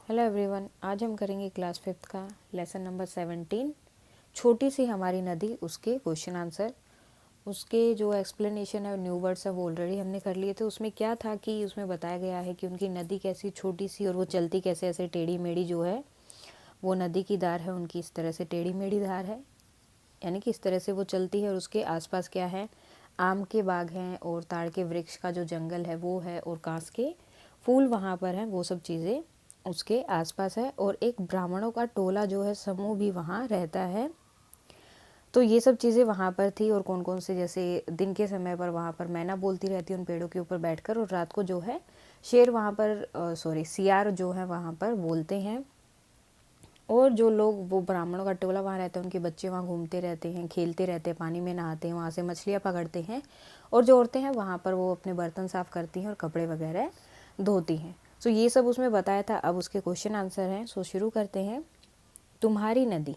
Hello everyone, आज हम करेंगे क्लास 5th का लेसन नंबर 17 छोटी सी हमारी नदी, उसके क्वेश्चन आंसर। उसके जो एक्सप्लेनेशन है, न्यू वर्ड्स है, वो ऑलरेडी हमने कर लिए थे। उसमें क्या था कि उसमें बताया गया है कि उनकी नदी कैसी छोटी सी और वो चलती कैसे, ऐसे टेढ़ी मेढ़ी जो है वो नदी की धार है उनकी, इस तरह से टेढ़ी मेढ़ी धार है, यानी कि इस तरह से वो चलती है। और उसके आसपास क्या है, आम के बाग हैं और ताड़ के वृक्ष का जो जंगल है वो है, और कांस के फूल वहाँ पर हैं, वो सब चीज़ें उसके आसपास है। और एक ब्राह्मणों का टोला जो है, समूह भी वहाँ रहता है। तो ये सब चीज़ें वहाँ पर थी। और कौन कौन से, जैसे दिन के समय पर वहाँ पर मैना बोलती रहती है उन पेड़ों के ऊपर बैठकर, और रात को जो है शेर वहाँ पर सियार जो है वहाँ पर बोलते हैं। और जो लोग, वो ब्राह्मणों का टोला वहाँ रहता है, उनके बच्चे वहाँ घूमते रहते हैं, खेलते रहते हैं, पानी में नहाते हैं, वहाँ से मछलियाँ पकड़ते हैं। और जो औरतें हैं वहाँ पर वो अपने बर्तन साफ़ करती हैं और कपड़े वगैरह धोती हैं। सो ये सब उसमें बताया था। अब उसके क्वेश्चन आंसर हैं, सो शुरू करते हैं। तुम्हारी नदी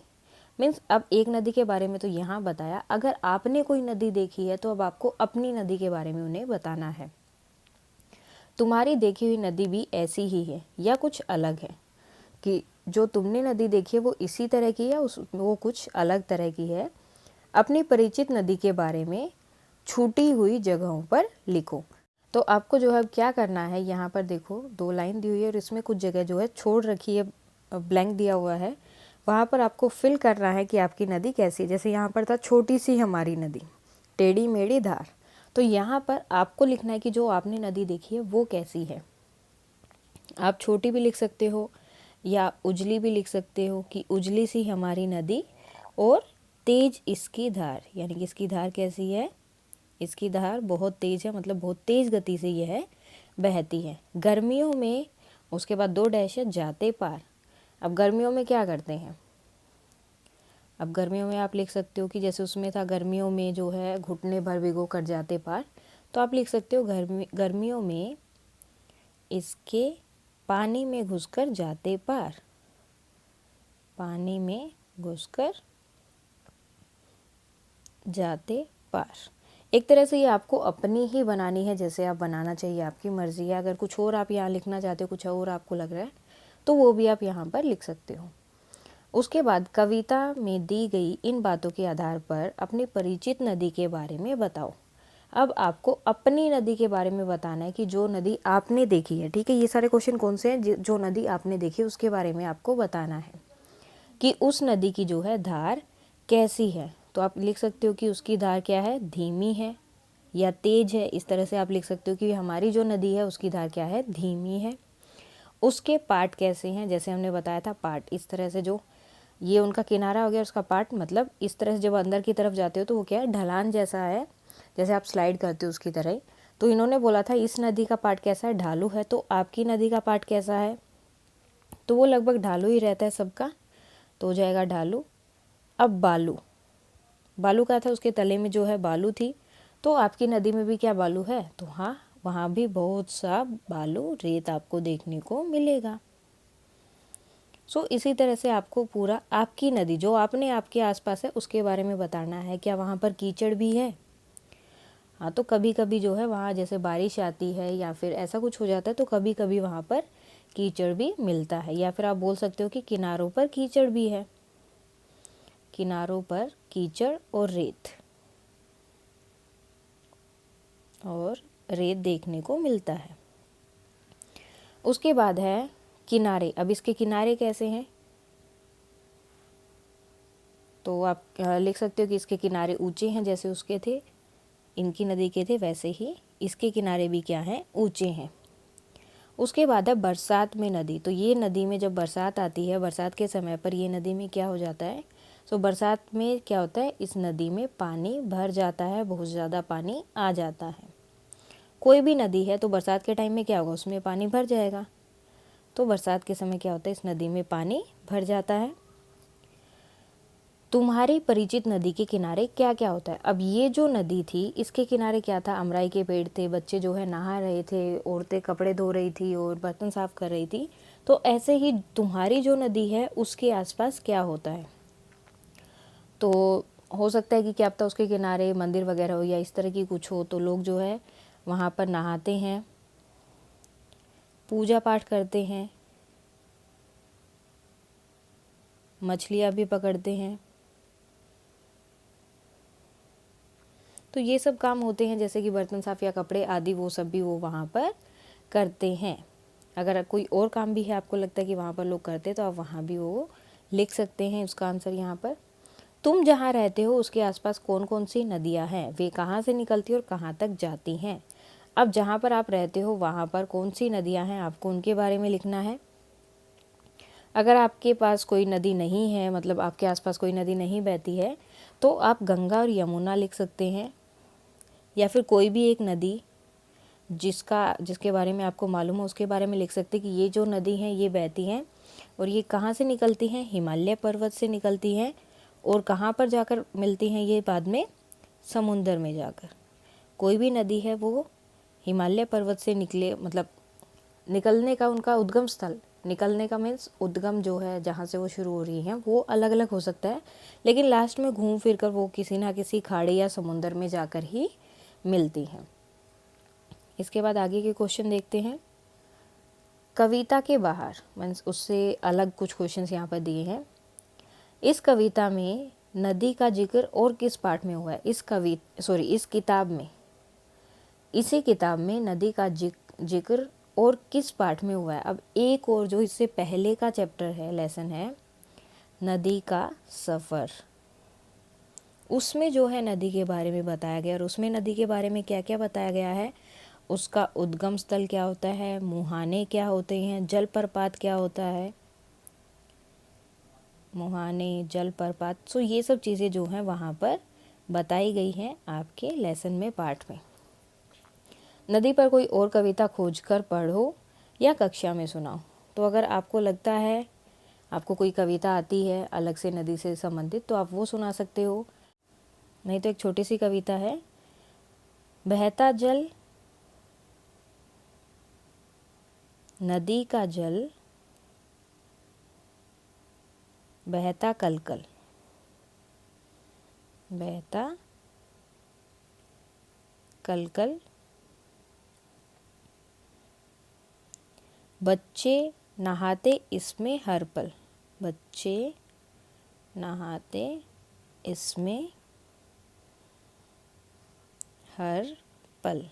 मीन्स, अब एक नदी के बारे में तो यहाँ बताया, अगर आपने कोई नदी देखी है तो अब आपको अपनी नदी के बारे में उन्हें बताना है। तुम्हारी देखी हुई नदी भी ऐसी ही है या कुछ अलग है, कि जो तुमने नदी देखी है वो इसी तरह की है, वो कुछ अलग तरह की है। अपनी परिचित नदी के बारे में छूटी हुई जगहों पर लिखो। तो आपको जो है अब क्या करना है, यहाँ पर देखो 2 लाइन दी हुई है और इसमें कुछ जगह जो है छोड़ रखी है, ब्लैंक दिया हुआ है। वहाँ पर आपको फिल करना है कि आपकी नदी कैसी है। जैसे यहाँ पर था छोटी सी हमारी नदी, टेढ़ी मेढ़ी धार। तो यहाँ पर आपको लिखना है कि जो आपने नदी देखी है वो कैसी है। आप छोटी भी लिख सकते हो या उजली भी लिख सकते हो, कि उजली सी हमारी नदी और तेज इसकी धार, यानी कि इसकी धार कैसी है, इसकी धार बहुत तेज है, मतलब बहुत तेज गति से यह बहती है। गर्मियों में, उसके बाद 2 डैश है, जाते पार। अब गर्मियों में क्या करते हैं, अब गर्मियों में आप लिख सकते हो कि जैसे उसमें था, गर्मियों में जो है घुटने भर भिगो कर जाते पार। तो आप लिख सकते हो गर्मियों में इसके पानी में घुसकर जाते पार, पानी में घुसकर जाते पार। एक तरह से ये आपको अपनी ही बनानी है, जैसे आप बनाना चाहिए, आपकी मर्जी है। अगर कुछ और आप यहाँ लिखना चाहते हो, कुछ और आपको लग रहा है, तो वो भी आप यहाँ पर लिख सकते हो। उसके बाद कविता में दी गई इन बातों के आधार पर अपनी परिचित नदी के बारे में बताओ। अब आपको अपनी नदी के बारे में बताना है, कि जो नदी आपने देखी है। ठीक है, ये सारे क्वेश्चन कौन से हैं, जो नदी आपने देखी है उसके बारे में आपको बताना है, कि उस नदी की जो है धार कैसी है। तो आप लिख सकते हो कि उसकी धार क्या है, धीमी है या तेज है। इस तरह से आप लिख सकते हो कि हमारी जो नदी है उसकी धार क्या है, धीमी है। उसके पार्ट कैसे हैं, जैसे हमने बताया था, पार्ट इस तरह से, जो ये उनका किनारा हो गया, उसका पार्ट मतलब इस तरह से जब अंदर की तरफ जाते हो तो वो क्या है, ढलान जैसा है, जैसे आप स्लाइड करते हो उसकी तरह ही। तो इन्होंने बोला था इस नदी का पार्ट कैसा है, ढालू है। तो आपकी नदी का पार्ट कैसा है, तो वो लगभग ढालू ही रहता है सबका, तो हो जाएगा ढालू। अब बालू, बालू का था, उसके तले में जो है बालू थी। तो आपकी नदी में भी क्या बालू है, तो हाँ, वहाँ भी बहुत सा बालू, रेत आपको देखने को मिलेगा। सो इसी तरह से आपको पूरा आपकी नदी, जो आपने आपके आसपास है उसके बारे में बताना है। क्या वहाँ पर कीचड़ भी है, हाँ, तो कभी कभी जो है वहाँ जैसे बारिश आती है या फिर ऐसा कुछ हो जाता है, तो कभी कभी वहाँ पर कीचड़ भी मिलता है। या फिर आप बोल सकते हो कि किनारों पर कीचड़ भी है, किनारों पर कीचड़ और रेत देखने को मिलता है। उसके बाद है किनारे। अब इसके किनारे कैसे हैं, तो आप लिख सकते हो कि इसके किनारे ऊंचे हैं, जैसे उसके थे, इनकी नदी के थे, वैसे ही इसके किनारे भी क्या हैं, ऊंचे हैं। उसके बाद है बरसात में नदी। तो ये नदी में जब बरसात आती है, बरसात के समय पर ये नदी में क्या हो जाता है, सो बरसात में क्या होता है, इस नदी में पानी भर जाता है, बहुत ज़्यादा पानी आ जाता है। कोई भी नदी है तो बरसात के टाइम में क्या होगा, उसमें पानी भर जाएगा। तो बरसात के समय क्या होता है, इस नदी में पानी भर जाता है। तुम्हारी परिचित नदी के किनारे क्या क्या होता है। अब ये जो नदी थी, इसके किनारे क्या था, अमराई के पेड़ थे, बच्चे जो है नहा रहे थे, औरतें कपड़े धो रही थी और बर्तन साफ कर रही थी। तो ऐसे ही तुम्हारी जो नदी है उसके आसपास क्या होता है, तो हो सकता है कि क्या पता उसके किनारे मंदिर वगैरह हो या इस तरह की कुछ हो, तो लोग जो है वहाँ पर नहाते हैं, पूजा पाठ करते हैं, मछलियाँ भी पकड़ते हैं। तो ये सब काम होते हैं जैसे कि बर्तन साफ या कपड़े आदि, वो सब भी वो वहाँ पर करते हैं। अगर कोई और काम भी है आपको लगता है कि वहाँ पर लोग करते हैं तो आप वहाँ भी वो लिख सकते हैं उसका आंसर यहाँ पर। तुम जहाँ रहते हो उसके आसपास कौन कौन सी नदियाँ हैं, वे कहाँ से निकलती और कहाँ तक जाती हैं। अब जहाँ पर आप रहते हो वहाँ पर कौन सी नदियाँ हैं, आपको उनके बारे में लिखना है। अगर आपके पास कोई नदी नहीं है, मतलब आपके आसपास कोई नदी नहीं बहती है, तो आप गंगा और यमुना लिख सकते हैं, या फिर कोई भी एक नदी जिसके बारे में आपको मालूम है उसके बारे में लिख सकते हैं कि ये जो नदी हैं ये बहती हैं और ये कहाँ से निकलती हैं, हिमालय पर्वत से निकलती हैं, और कहाँ पर जाकर मिलती हैं ये बाद में, समुंदर में जाकर। कोई भी नदी है वो हिमालय पर्वत से निकले, मतलब निकलने का उनका उद्गम स्थल, निकलने का मीन्स उद्गम जो है जहाँ से वो शुरू हो रही हैं वो अलग अलग हो सकता है, लेकिन लास्ट में घूम फिर कर वो किसी ना किसी खाड़ी या समुंदर में जाकर ही मिलती हैं। इसके बाद आगे के क्वेश्चन देखते हैं। कविता के बाहर मीन्स उससे अलग कुछ क्वेश्चंस यहाँ पर दिए हैं। इस कविता में नदी का जिक्र और किस पाठ में हुआ है। इस किताब में, इसी किताब में नदी का जिक्र और किस पाठ में हुआ है। अब एक और जो इससे पहले का चैप्टर है, लेसन है नदी का सफ़र, उसमें जो है नदी के बारे में बताया गया, और उसमें नदी के बारे में क्या क्या बताया गया है। उसका उद्गम स्थल क्या होता है, मुहाने क्या होते हैं, जलप्रपात क्या होता है, मुहाने जलप्रपात। सो ये सब चीज़ें जो हैं वहाँ पर बताई गई हैं आपके लेसन में, पाठ में। नदी पर कोई और कविता खोजकर पढ़ो या कक्षा में सुनाओ। तो अगर आपको लगता है आपको कोई कविता आती है अलग से नदी से संबंधित तो आप वो सुना सकते हो, नहीं तो एक छोटी सी कविता है। बहता जल, नदी का जल बहता कलकल, बहता कलकल, बच्चे नहाते इसमें हर पल, बच्चे नहाते इसमें हर पल,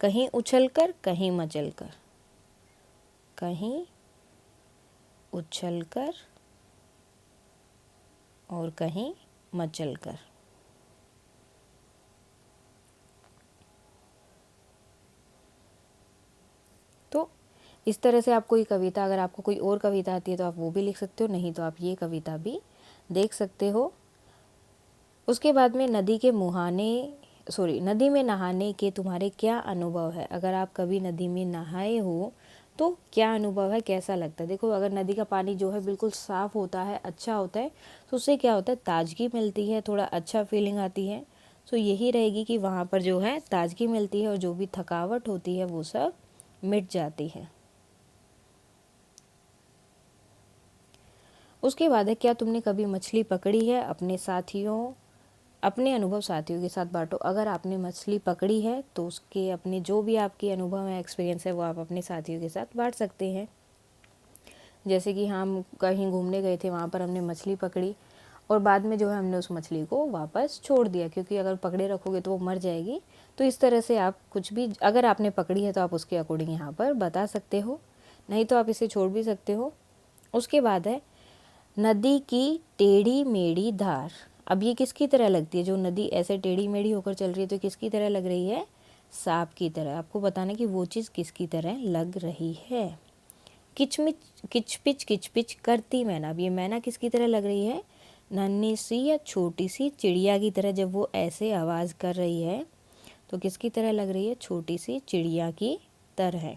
कहीं उछलकर कहीं मचलकर, कहीं उछलकर और कहीं मचलकर। तो इस तरह से आप कोई कविता, अगर आपको कोई और कविता आती है तो आप वो भी लिख सकते हो, नहीं तो आप ये कविता भी देख सकते हो। उसके बाद में नदी में नहाने के तुम्हारे क्या अनुभव है। अगर आप कभी नदी में नहाए हो तो क्या अनुभव है, कैसा लगता है। देखो अगर नदी का पानी जो है बिल्कुल साफ़ होता है, अच्छा होता है, तो उससे क्या होता है, ताजगी मिलती है, थोड़ा अच्छा फीलिंग आती है। सो यही रहेगी कि वहाँ पर जो है ताजगी मिलती है और जो भी थकावट होती है वो सब मिट जाती है। उसके बाद है, क्या तुमने कभी मछली पकड़ी है। अपने अनुभव साथियों के साथ बांटो। अगर आपने मछली पकड़ी है तो उसके अपने जो भी आपके अनुभव है, एक्सपीरियंस है, वो आप अपने साथियों के साथ बांट सकते हैं। जैसे कि हम कहीं घूमने गए थे, वहाँ पर हमने मछली पकड़ी और बाद में जो है हमने उस मछली को वापस छोड़ दिया, क्योंकि अगर पकड़े रखोगे तो वो मर जाएगी। तो इस तरह से आप कुछ भी, अगर आपने पकड़ी है तो आप उसके अकॉर्डिंग यहाँ पर बता सकते हो, नहीं तो आप इसे छोड़ भी सकते हो। उसके बाद है नदी की टेढ़ी मेढ़ी धार। अब ये किसकी तरह लगती है, जो नदी ऐसे टेढ़ी मेढ़ी होकर चल रही है तो किसकी तरह लग रही है, सांप की तरह। आपको बताना कि वो चीज़ किसकी तरह लग रही है। किचपिच किचपिच करती मैना। अब ये मैना किसकी तरह लग रही है, नन्ही सी या छोटी सी चिड़िया की तरह। जब वो ऐसे आवाज़ कर रही है तो किसकी तरह लग रही है, छोटी सी चिड़िया की तरह।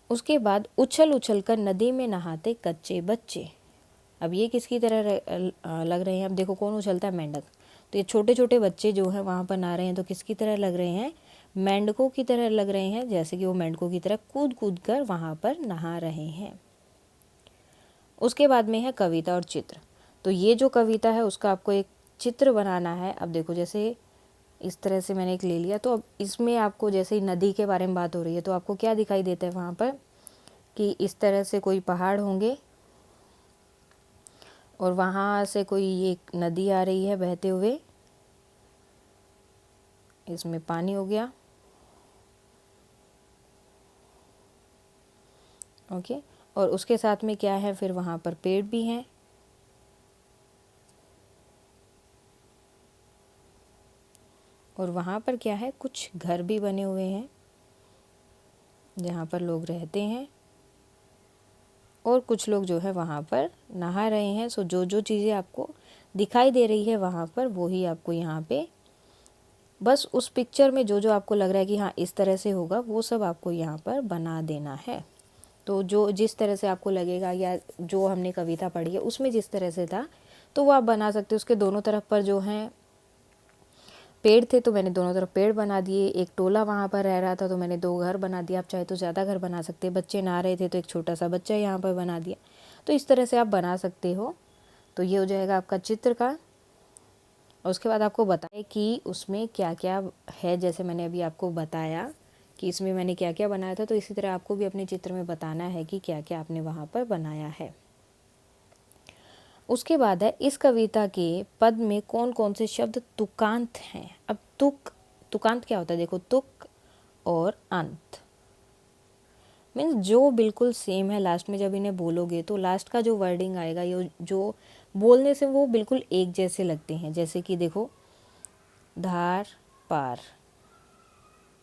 उसके बाद उछल उछल कर नदी में नहाते कच्चे बच्चे। अब ये किसकी तरह लग रहे हैं, अब देखो कौन उछलता है, मेंढक। तो ये छोटे छोटे बच्चे जो हैं वहाँ पर नहा रहे हैं तो किसकी तरह लग रहे हैं, मेंढकों की तरह लग रहे हैं, जैसे कि वो मेंढकों की तरह कूद कूद कर वहाँ पर नहा रहे हैं। उसके बाद में है कविता और चित्र। तो ये जो कविता है उसका आपको एक चित्र बनाना है। अब देखो जैसे इस तरह से मैंने एक ले लिया, तो अब इसमें आपको जैसे ही नदी के बारे में बात हो रही है तो आपको क्या दिखाई देता है, वहाँ पर कि इस तरह से कोई पहाड़ होंगे और वहाँ से कोई एक नदी आ रही है बहते हुए, इसमें पानी हो गया, ओके। और उसके साथ में क्या है, फिर वहाँ पर पेड़ भी हैं, और वहाँ पर क्या है, कुछ घर भी बने हुए हैं जहाँ पर लोग रहते हैं, और कुछ लोग जो है वहाँ पर नहा रहे हैं। सो जो जो चीज़ें आपको दिखाई दे रही है वहाँ पर, वो ही आपको यहाँ पे, बस उस पिक्चर में जो जो आपको लग रहा है कि हाँ इस तरह से होगा, वो सब आपको यहाँ पर बना देना है। तो जो जिस तरह से आपको लगेगा, या जो हमने कविता पढ़ी है उसमें जिस तरह से था, तो वो आप बना सकते हो। उसके दोनों तरफ पर जो हैं पेड़ थे, तो मैंने दोनों तरफ पेड़ बना दिए। एक टोला वहाँ पर रह रहा था, तो मैंने 2 घर बना दिया। आप चाहे तो ज़्यादा घर बना सकते हैं। बच्चे नहा रहे थे, तो एक छोटा सा बच्चा यहाँ पर बना दिया। तो इस तरह से आप बना सकते हो। तो ये हो जाएगा आपका चित्र का। और उसके बाद आपको बताएं कि उसमें क्या क्या है। जैसे मैंने अभी आपको बताया कि इसमें मैंने क्या क्या बनाया था, तो इसी तरह आपको भी अपने चित्र में बताना है कि क्या क्या आपने वहाँ पर बनाया है। उसके बाद है, इस कविता के पद में कौन कौन से शब्द तुकांत हैं। अब तुकांत क्या होता है, देखो, तुक और अंत मीन्स जो बिल्कुल सेम है। लास्ट में जब इन्हें बोलोगे तो लास्ट का जो वर्डिंग आएगा, ये जो बोलने से वो बिल्कुल एक जैसे लगते हैं। जैसे कि देखो, धार पार,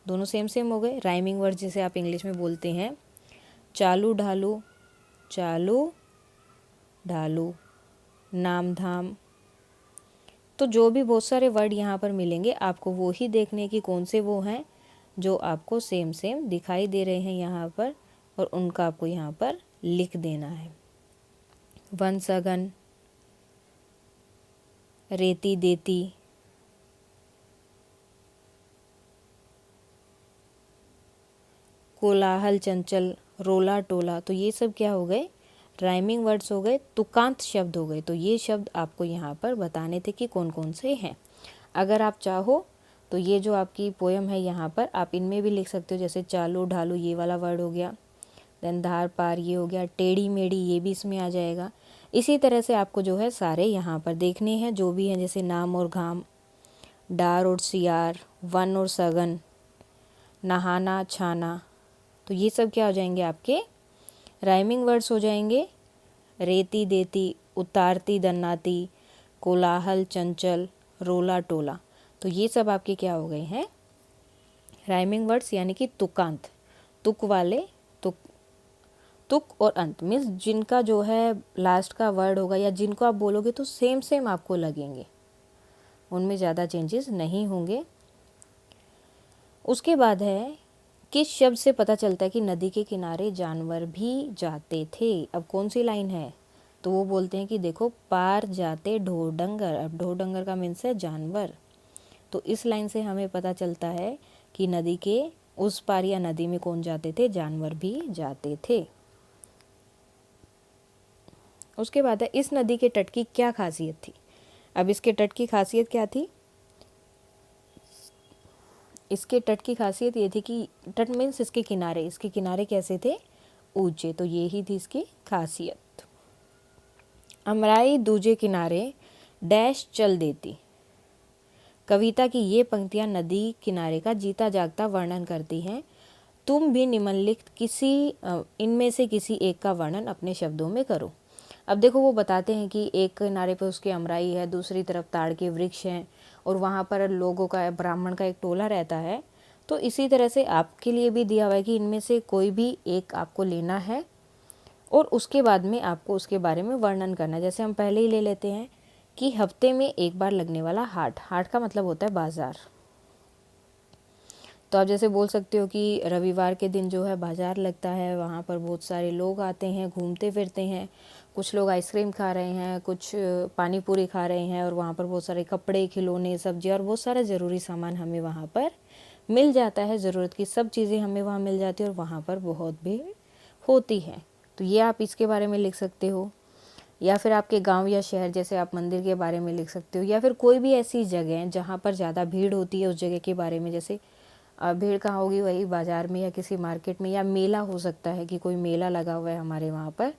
दोनों सेम सेम हो गए। राइमिंग वर्ड जैसे आप इंग्लिश में बोलते हैं, चालू ढालू, चालू ढालू, नाम धाम। तो जो भी बहुत सारे वर्ड यहाँ पर मिलेंगे, आपको वो ही देखने की कौन से वो हैं जो आपको सेम सेम दिखाई दे रहे हैं यहाँ पर, और उनका आपको यहाँ पर लिख देना है। वन सगन, रेती देती, कोलाहल चंचल, रोला टोला। तो ये सब क्या हो गए, राइमिंग वर्ड्स हो गए, तुकांत शब्द हो गए। तो ये शब्द आपको यहाँ पर बताने थे कि कौन कौन से हैं। अगर आप चाहो तो ये जो आपकी पोयम है यहाँ पर आप इनमें भी लिख सकते हो। जैसे चालू ढालू ये वाला वर्ड हो गया, देन धार पार ये हो गया, टेढ़ी मेढ़ी ये भी इसमें आ जाएगा। इसी तरह से आपको जो है सारे यहाँ पर देखने हैं जो भी हैं। जैसे नाम और घाम, डार और सियार, वन और सगन, नहाना छाना। तो ये सब क्या हो जाएंगे, आपके राइमिंग वर्ड्स हो जाएंगे। रेती देती, उतारती दन्नाती, कोलाहल चंचल, रोला टोला। तो ये सब आपके क्या हो गए हैं, राइमिंग वर्ड्स, यानी कि तुकांत, तुक वाले। तुक और अंत मीन्स जिनका जो है लास्ट का वर्ड होगा, या जिनको आप बोलोगे तो सेम सेम आपको लगेंगे, उनमें ज़्यादा चेंजेस नहीं होंगे। उसके बाद है, किस शब्द से पता चलता है कि नदी के किनारे जानवर भी जाते थे। अब कौन सी लाइन है, तो वो बोलते हैं कि देखो, पार जाते ढोर डंगर। अब ढोर डंगर का मीन्स है जानवर। तो इस लाइन से हमें पता चलता है कि नदी के उस पार या नदी में कौन जाते थे, जानवर भी जाते थे। उसके बाद है, इस नदी के तट की क्या खासियत थी। अब इसके तट की खासियत क्या थी, इसके तट की खासियत ये थी कि तट मीन्स इसके किनारे कैसे थे, ऊंचे। तो ये ही थी इसकी खासियत। अमराई दूजे किनारे डैश चल देती। कविता की ये पंक्तियां नदी किनारे का जीता जागता वर्णन करती हैं। तुम भी निम्नलिखित किसी इनमें से किसी एक का वर्णन अपने शब्दों में करो। अब देखो, वो बताते हैं कि एक किनारे पे उसकी अमराई है, दूसरी तरफ ताड़ के वृक्ष हैं, और वहाँ पर लोगों का, ब्राह्मण का एक टोला रहता है। तो इसी तरह से आपके लिए भी दिया हुआ है कि इनमें से कोई भी एक आपको लेना है, और उसके बाद में आपको उसके बारे में वर्णन करना है। जैसे हम पहले ही ले लेते हैं कि हफ्ते में एक बार लगने वाला हाट। हाट का मतलब होता है बाज़ार। तो आप जैसे बोल सकते हो कि रविवार के दिन जो है बाज़ार लगता है, वहाँ पर बहुत सारे लोग आते हैं, घूमते फिरते हैं। कुछ लोग आइसक्रीम खा रहे हैं, कुछ पानी पूरी खा रहे हैं, और वहाँ पर बहुत सारे कपड़े, खिलौने, सब्जी और बहुत सारा ज़रूरी सामान हमें वहाँ पर मिल जाता है। ज़रूरत की सब चीज़ें हमें वहाँ मिल जाती है, और वहाँ पर बहुत भीड़ होती है। तो ये आप इसके बारे में लिख सकते हो। या फिर आपके गांव या शहर, जैसे आप मंदिर के बारे में लिख सकते हो, या फिर कोई भी ऐसी जगह जहाँ पर ज़्यादा भीड़ होती है उस जगह के बारे में। जैसे भीड़ कहाँ होगी, वही बाज़ार में या किसी मार्केट में, या मेला हो सकता है कि कोई मेला लगा हुआ है हमारे वहाँ पर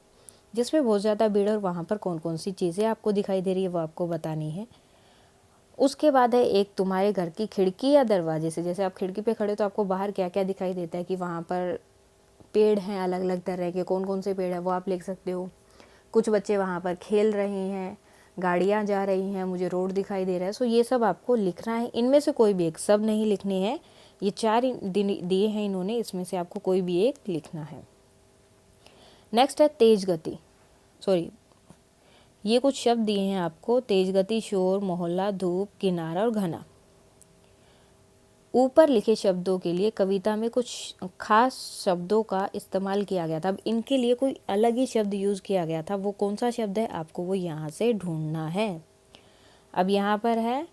जिसमें बहुत ज़्यादा भीड़, और वहाँ पर कौन कौन सी चीज़ें आपको दिखाई दे रही है वो आपको बतानी है। उसके बाद है एक तुम्हारे घर की खिड़की या दरवाजे से, जैसे आप खिड़की पे खड़े तो आपको बाहर क्या क्या दिखाई देता है कि वहाँ पर पेड़ हैं अलग अलग तरह के, कौन कौन से पेड़ हैं वो आप लिख सकते हो। कुछ बच्चे वहाँ पर खेल रहे हैं, गाड़ियाँ जा रही हैं, मुझे रोड दिखाई दे रहा है। सो ये सब आपको लिखना है। इनमें से कोई भी एक, सब नहीं लिखने हैं, ये 4 दिए हैं इन्होंने, इसमें से आपको कोई भी एक लिखना है। नेक्स्ट है तेज गति, सॉरी ये कुछ शब्द दिए हैं आपको, तेज गति, शोर, मोहल्ला, धूप, किनारा और घना। ऊपर लिखे शब्दों के लिए कविता में कुछ खास शब्दों का इस्तेमाल किया गया था। अब इनके लिए कोई अलग ही शब्द यूज़ किया गया था, वो कौन सा शब्द है आपको वो यहाँ से ढूंढना है। अब यहाँ पर है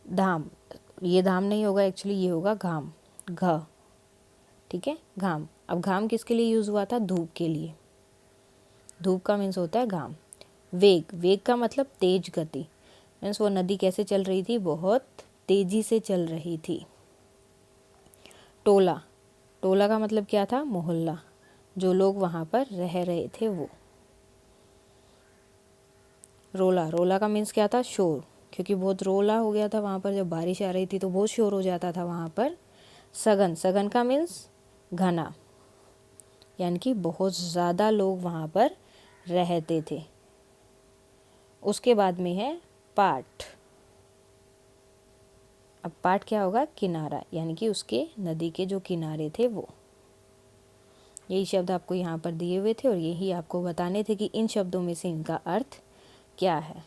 धाम, ये धाम नहीं होगा एक्चुअली, ये होगा घाम, घ, ठीक है, घाम। अब घाम किसके लिए यूज़ हुआ था, धूप के लिए, धूप का मीन्स होता है घाम। वेग, वेग का मतलब तेज गति, मीन्स वो नदी कैसे चल रही थी, बहुत तेजी से चल रही थी। टोला, टोला का मतलब क्या था, मोहल्ला, जो लोग वहाँ पर रह रहे थे वो। रोला, रोला का मीन्स क्या था, शोर, क्योंकि बहुत रोला हो गया था वहाँ पर, जब बारिश आ रही थी तो बहुत शोर हो जाता था वहाँ पर। सघन, सघन का मीन्स घना, यानी कि बहुत ज़्यादा लोग वहाँ पर रहते थे। उसके बाद में है पाट। अब पाट क्या होगा, किनारा, यानी कि उसके नदी के जो किनारे थे वो। यही शब्द आपको यहाँ पर दिए हुए थे और यही आपको बताने थे कि इन शब्दों में से इनका अर्थ क्या है।